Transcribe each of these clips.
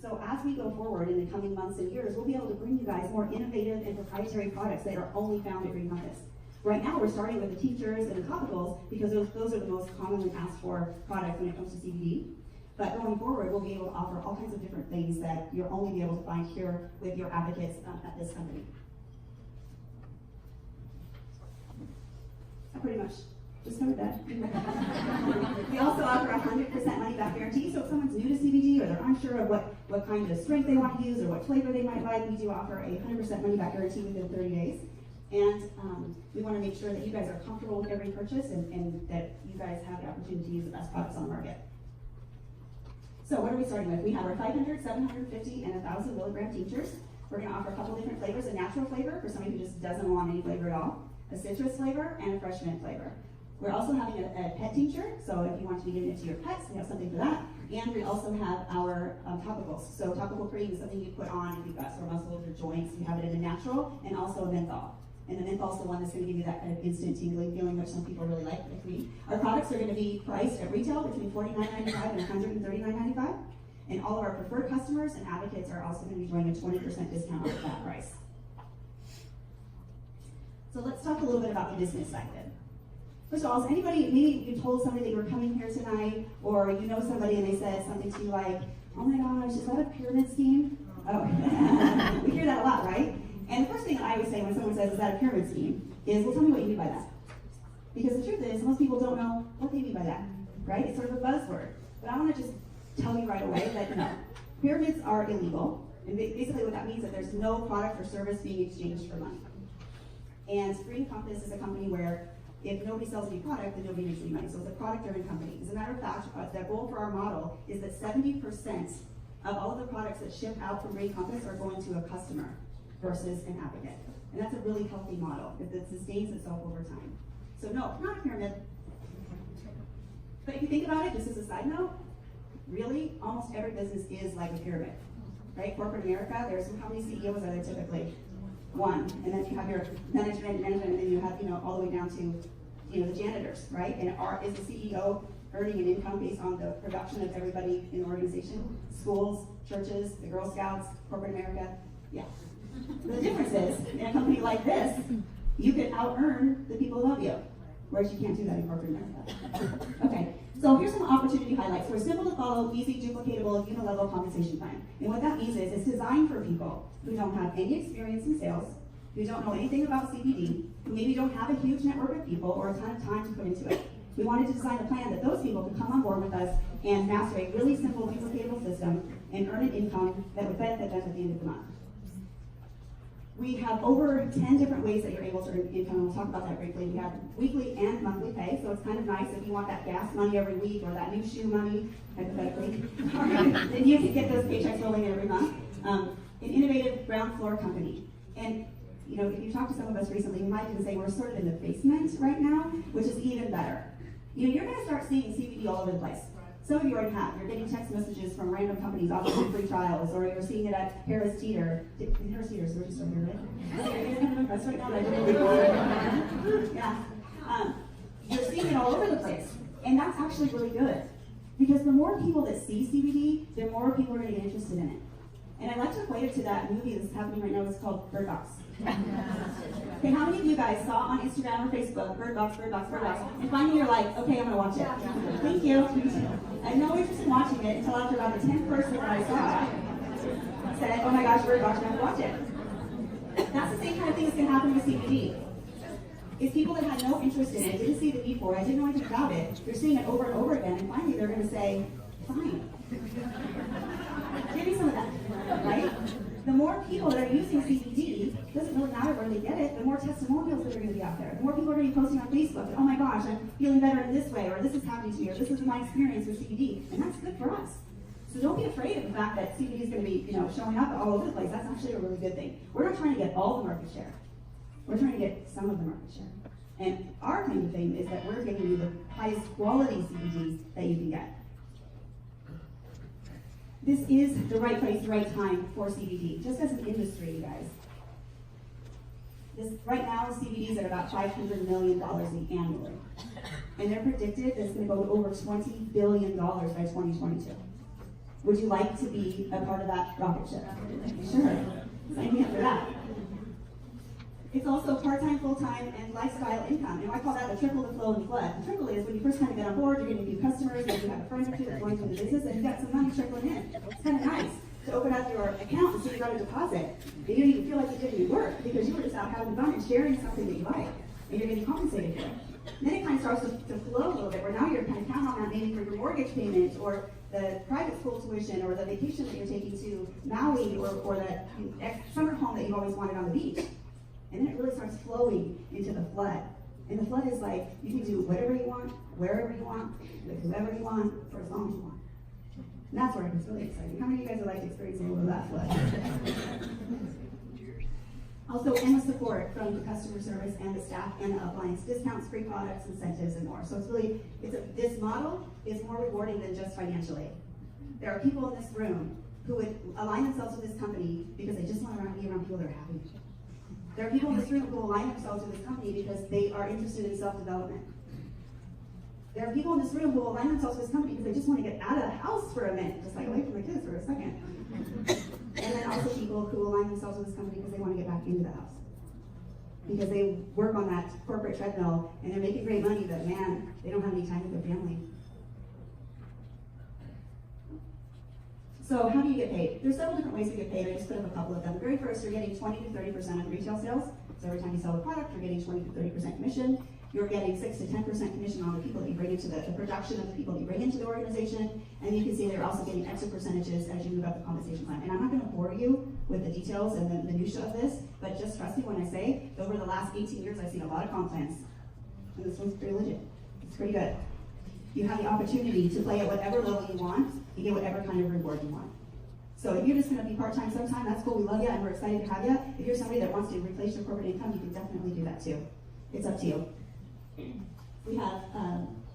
So as we go forward in the coming months and years, we'll be able to bring you guys more innovative and proprietary products that are only found at Green Compass. Right now, we're starting with the tinctures and the topicals because those are the most commonly asked for products when it comes to CBD. But going forward, we'll be able to offer all kinds of different things that you'll only be able to find here with your advocates at this company. I pretty much just covered that. We also offer a 100% money-back guarantee, so if someone's new to CBD or they're unsure of what kind of strength they want to use or what flavor they might like, we do offer a 100% money-back guarantee within 30 days. And we want to make sure that you guys are comfortable with every purchase and that you guys have the opportunity to use the best products on the market. So what are we starting with? We have our 500, 750, and 1,000 milligram tinctures. We're going to offer a couple different flavors, a natural flavor for somebody who just doesn't want any flavor at all, a citrus flavor, and a fresh mint flavor. We're also having a pet tincture, so if you want to be giving it to your pets, we have something for that. And we also have our topicals. So topical cream is something you put on if you've got sore muscles or joints. We have it in a natural and also a menthol. And the menthol is the one that's going to give you that kind of instant tingling feeling, which some people really like me. Our products are going to be priced at retail between $49.95 and $139.95. And all of our preferred customers and advocates are also going to be enjoying a 20% discount off that price. So let's talk a little bit about the business side of it. First of all, is anybody, maybe you told somebody that you were coming here tonight, or you know somebody and they said something to you like, oh my gosh, is that a pyramid scheme? Oh, we hear that a lot, right? And the first thing that I always say when someone says, is that a pyramid scheme, is, well, tell me what you mean by that. Because the truth is, most people don't know what they mean by that, right? It's sort of a buzzword. But I want to just tell you right away that no, pyramids are illegal. And basically what that means is that there's no product or service being exchanged for money. And Green Compass is a company where if nobody sells any product, then nobody makes any money. So it's a product-driven company. As a matter of fact, the goal for our model is that 70% of all of the products that ship out from Green Compass are going to a customer versus an advocate. And that's a really healthy model that sustains itself over time. So no, not a pyramid. But if you think about it, just as a side note, really, almost every business is like a pyramid, right? Corporate America, there's how many CEOs are there typically? One. And then you have your management, and then you have, all the way down to, the janitors, right? And is the CEO earning an income based on the production of everybody in the organization? Schools, churches, the Girl Scouts, corporate America? Yeah. The difference is, in a company like this, you can out-earn the people who love you, whereas you can't do that in corporate America. Okay, so here's some opportunity highlights. We're simple to follow, easy, duplicatable, unilevel compensation plan. And what that means is it's designed for people who don't have any experience in sales, who don't know anything about CBD, who maybe don't have a huge network of people or a ton of time to put into it. We wanted to design a plan that those people could come on board with us and master a really simple, duplicatable system and earn an income that would benefit them at the end of the month. We have over 10 different ways that you're able to earn income, and we'll talk about that briefly. We have weekly and monthly pay, so it's kind of nice if you want that gas money every week or that new shoe money, hypothetically, then you can get those paychecks rolling every month. An innovative ground floor company. And if you talk to some of us recently, you might even say we're sort of in the basement right now, which is even better. You're going to start seeing CBD all over the place. Some of you already have. You're getting text messages from random companies offering free trials, or you're seeing it at Harris Teeter. Harris Teeter is just over here, right? You're kind of impressed right now. Yeah. You're seeing it all over the place. And that's actually really good. Because the more people that see CBD, the more people are going to get interested in it. And I like to equate it to that movie that's happening right now. It's called Bird Box. Okay, how many of you guys saw on Instagram or Facebook, Bird Box, Bird Box, Bird Box, and finally you're like, okay, I'm going to watch it. Thank you. I had no interest in watching it until after about the 10th person that I saw said, oh my gosh, Bird Box, I'm going to watch it. That's the same kind of thing that's going to happen with CBD. It's people that had no interest in it, didn't see the need for it, didn't know anything about it. They're seeing it over and over again, and finally they're going to say, fine. Give me some of that, right? The more people that are using CBD, it doesn't really matter where they get it, the more testimonials that are going to be out there. The more people are going to be posting on Facebook that, oh my gosh, I'm feeling better in this way, or this is happening to me, or this is my experience with CBD. And that's good for us. So don't be afraid of the fact that CBD is going to be, showing up all over the place. That's actually a really good thing. We're not trying to get all the market share. We're trying to get some of the market share. And our claim to fame is that we're giving you the highest quality CBDs that you can get. This is the right place, the right time for CBD, just as an industry, you guys. Right now, CBD is at about $500 million annually. And they're predicted that it's going to go to over $20 billion by 2022. Would you like to be a part of that rocket ship? Sure. Sign me up for that. It's also part-time, full-time, and lifestyle income. I call that the trickle, the flow, and the flood. The trickle is when you first kind of get on board, you're getting new customers, and you have a friend or two that's going through the business, and you've got some money trickling in. It's kind of nice to open up your account and see you got a deposit. And you don't even feel like you did any work because you were just out having fun and sharing something that you like, and you're getting compensated for it. And then it kind of starts to flow a little bit, where now you're kind of counting on that maybe for your mortgage payment, or the private school tuition, or the vacation that you're taking to Maui, or that summer home that you've always wanted on the beach. And then it really starts flowing into the flood. And the flood is like, you can do whatever you want, wherever you want, with whoever you want, for as long as you want. And that's where it gets really exciting. How many of you guys would like to experience a little bit of that flood? Also, endless support from the customer service and the staff and the uplines, discounts, free products, incentives, and more. So it's really, this model is more rewarding than just financially. There are people in this room who would align themselves with this company because they just want to be around people that are happy. There are people in this room who align themselves with this company because they are interested in self-development. There are people in this room who align themselves with this company because they just want to get out of the house for a minute, just like away from the kids for a second. And then also people who align themselves with this company because they want to get back into the house. Because they work on that corporate treadmill and they're making great money, but man, they don't have any time with their family. So how do you get paid? There's several different ways to get paid. I just put up a couple of them. Very first, you're getting 20 to 30% of retail sales. So every time you sell a product, you're getting 20 to 30% commission. You're getting 6 to 10% commission on the people that you bring into the production of the people that you bring into the organization. And you can see they're also getting extra percentages as you move up the compensation plan. And I'm not going to bore you with the details and the minutiae of this, but just trust me when I say, over the last 18 years, I've seen a lot of comp plans. And this one's pretty legit. It's pretty good. You have the opportunity to play at whatever level you want. You get whatever kind of reward you want. So if you're just going to be part-time sometime, that's cool. We love you and we're excited to have you. If you're somebody that wants to replace your corporate income, you can definitely do that too. It's up to you. We have,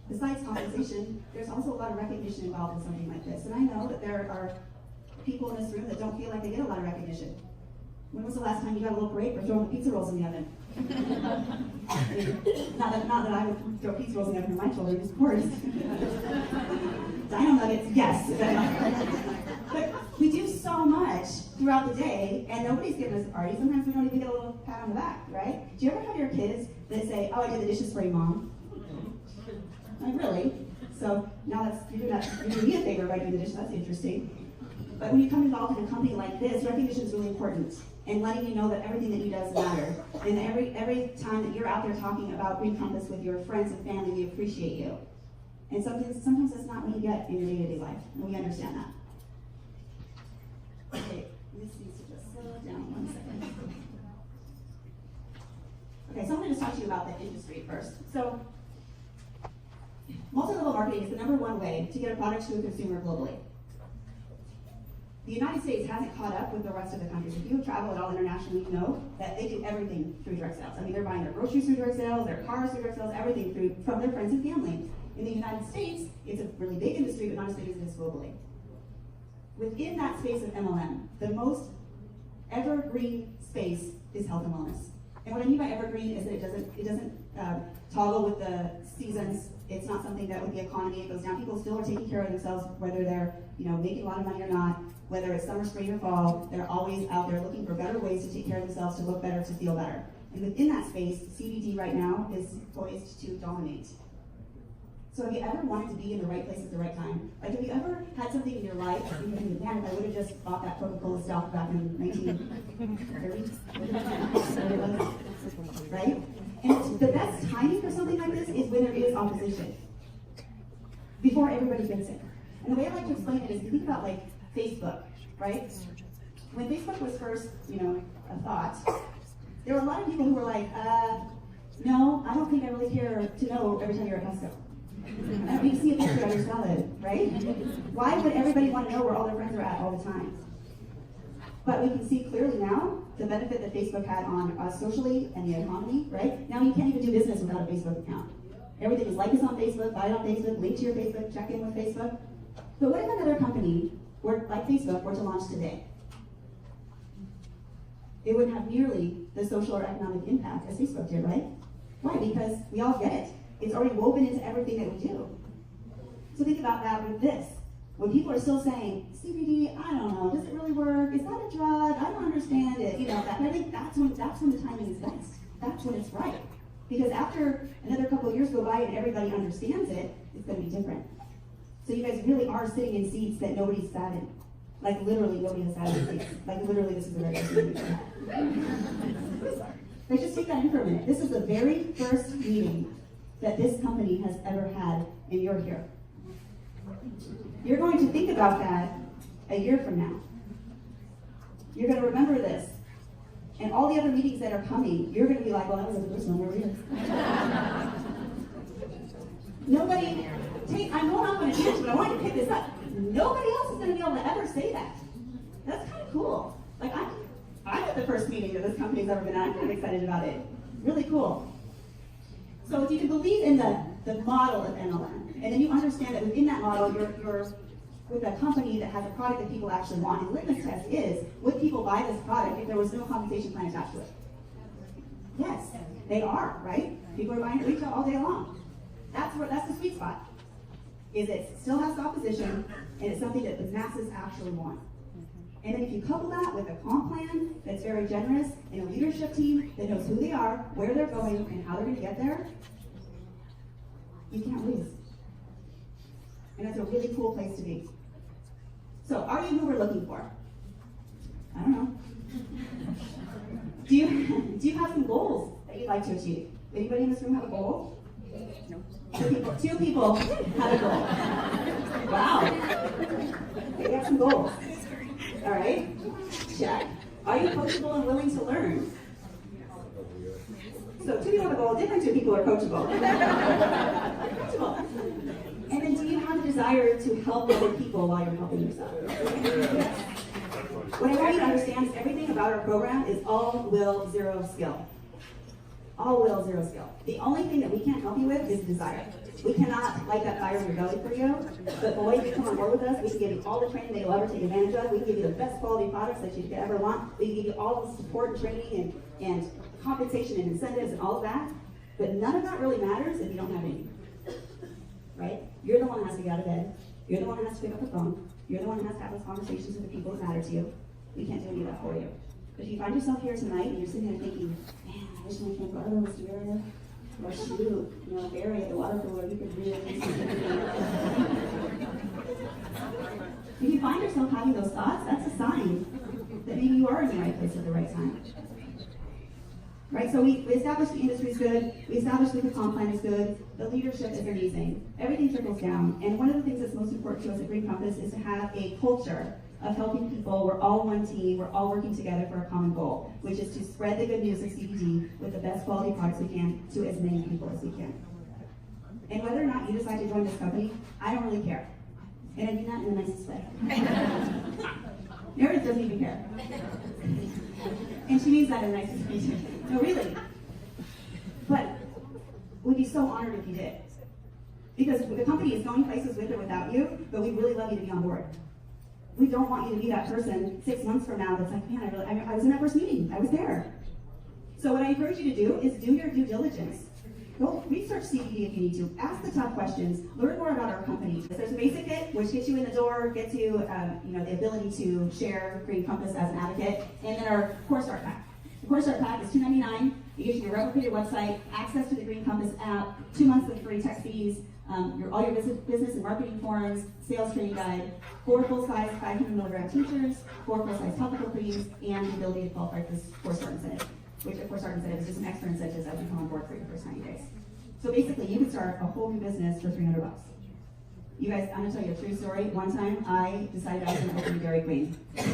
besides compensation, there's also a lot of recognition involved in something like this. And I know that there are people in this room that don't feel like they get a lot of recognition. When was the last time you got a little parade for throwing the pizza rolls in the oven? not that I would throw pizza rolls in the oven for my children, of course. Dino nuggets, yes. But we do so much throughout the day, and nobody's giving us a party. Sometimes we don't even get a little pat on the back, right? Do you ever have your kids that say, "Oh, I did the dishes for you, Mom"? Like, really? So now you're doing me a favor by doing the dishes. That's interesting. But when you come involved in a company like this, recognition is really important, and letting you know that everything that you do does matter. And every time that you're out there talking about Green Compass with your friends and family, we appreciate you. And sometimes that's not what you get in your day-to-day life, and we understand that. Okay, this needs to just slow down 1 second. Okay, so I'm going to just talk to you about the industry first. So, multi-level marketing is the #1 way to get a product to a consumer globally. The United States hasn't caught up with the rest of the countries. If you travel at all internationally, you know that they do everything through direct sales. I mean, they're buying their groceries through direct sales, their cars through direct sales, everything from their friends and family. In the United States, it's a really big industry, but not as big as it is globally. Within that space of MLM, the most evergreen space is health and wellness. And what I mean by evergreen is that it doesn't toggle with the seasons. It's not something that with the economy it goes down. People still are taking care of themselves, whether they're making a lot of money or not, whether it's summer, spring, or fall. They're always out there looking for better ways to take care of themselves, to look better, to feel better. And within that space, CBD right now is poised to dominate. So have you ever wanted to be in the right place at the right time? Like, have you ever had something in your life that you think, man, if I would have just bought that Coca-Cola stock back in 1930s, right? And the best timing for something like this is when there is opposition, before everybody gets it. And the way I like to explain it is, you think about like Facebook, right? When Facebook was first, a thought, there were a lot of people who were like, no, I don't think I really care to know every time you're at Costco. I don't need to see a picture of your salad, right? Why would everybody want to know where all their friends are at all the time? But we can see clearly now the benefit that Facebook had on us socially and the economy, right? Now you can't even do business without a Facebook account. Everything is like us on Facebook, buy it on Facebook, link to your Facebook, check in with Facebook. But what if another company, like Facebook, were to launch today? It wouldn't have nearly the social or economic impact as Facebook did, right? Why? Because we all get it. It's already woven into everything that we do. So think about that with this. When people are still saying, CBD, I don't know, does it really work? Is that a drug? I don't understand it. I think that's when the timing is best. That's when it's right. Because after another couple of years go by and everybody understands it, it's going to be different. So you guys really are sitting in seats that nobody's sat in. Like literally nobody has sat in seats. Like literally this is the very first meeting. Like just take that in for a minute. This is the very first meeting that this company has ever had, and you're here. You're going to think about that a year from now. You're going to remember this. And all the other meetings that are coming, you're going to be like, well, that was the first one over here. I know I'm going to change, but I want you to pick this up. Nobody else is going to be able to ever say that. That's kind of cool. Like, I'm at the first meeting that this company's ever been at. I'm kind of excited about it. Really cool. So if you can believe in the model of MLM, and then you understand that within that model, you're with a company that has a product that people actually want, and litmus test is, would people buy this product if there was no compensation plan attached to it? Yes, they are, right? People are buying it retail all day long. That's the sweet spot. Is it still has opposition, and it's something that the masses actually want. And then if you couple that with a comp plan that's very generous, and a leadership team that knows who they are, where they're going, and how they're going to get there, you can't lose. And that's a really cool place to be. So, are you who we're looking for? I don't know. Do you have some goals that you'd like to achieve? Anybody in this room have a goal? No. Two people have a goal. Wow. Okay, you have some goals. All right. Check. Are you coachable and willing to learn? So 2 people have a goal. Different 2 people are coachable. Coachable. And then do you have a desire to help other people while you're helping yourself? Yes. What I want you to understand is everything about our program is all will, zero skill. All will, zero skill. The only thing that we can't help you with is desire. We cannot light that fire in your belly for you. But boy, if you come on board with us, we can give you all the training that you'll ever take advantage of. We can give you the best quality products that you could ever want. We can give you all the support and training and compensation and incentives and all of that. But none of that really matters if you don't have any. Right? You're the one that has to get out of bed. You're the one that has to pick up the phone. You're the one that has to have those conversations with the people that matter to you. We can't do any of that for you. But if you find yourself here tonight and you're sitting there thinking, man, I wish my friend Barbara was here. Or shoot, Barry at the water cooler, you could really do something. If you find yourself having those thoughts, that's a sign that maybe you are in the right place at the right time. Right, so we established the industry is good, we established that the comp plan is good, the leadership is amazing, everything trickles down, and one of the things that's most important to us at Green Compass is to have a culture of helping people. We're all one team, we're all working together for a common goal, which is to spread the good news of CBD with the best quality products we can to as many people as we can. And whether or not you decide to join this company, I don't really care. And I mean that in the nicest way. Meredith doesn't even care. And she means that in the nicest way too. No, really. But we'd be so honored if you did. Because the company is going places with or without you, but we'd really love you to be on board. We don't want you to be that person 6 months from now that's like, man, I was in that first meeting. I was there. So what I encourage you to do is do your due diligence. Go research CBD if you need to. Ask the tough questions. Learn more about our company. There's a basic kit, which gets you in the door, gets you, the ability to share Green Compass as an advocate, and then our Core Start Pack. The Core Start Pack is $2.99. It gives you your replicated website, access to the Green Compass app, 2 months with free tech fees, all your business and marketing forums, sales training guide, 4 full-size 500 milligram teachers, 4 full-size topical creams, and the ability to qualify for this Core Start Incentive, which of Core Start Incentive is just an extra incentive as you come on board for your first 90 days. So basically, you can start a whole new business for $300. You guys, I'm gonna tell you a true story. One time, I decided I was gonna open a Dairy Queen. That's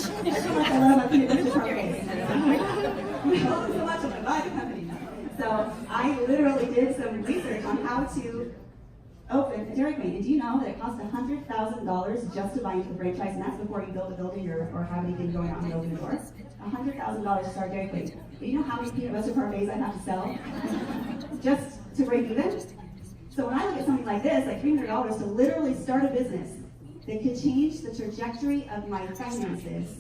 how much I love my peanut butter parfaits. I love so much, I'm gonna buy the company now. So I literally did some research on how to open a Dairy Queen. And do you know that it costs $100,000 just to buy into the franchise, and that's before you build a building or have anything going on and open the door? $100,000 to start Dairy Queen. Do you know how many peanut butter parfaits I have to sell just to break even? So when I look at something like this, like $300 to literally start a business that could change the trajectory of my finances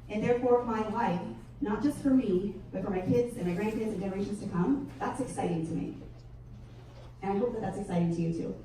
and therefore my life, not just for me, but for my kids and my grandkids and generations to come, that's exciting to me. And I hope that that's exciting to you too.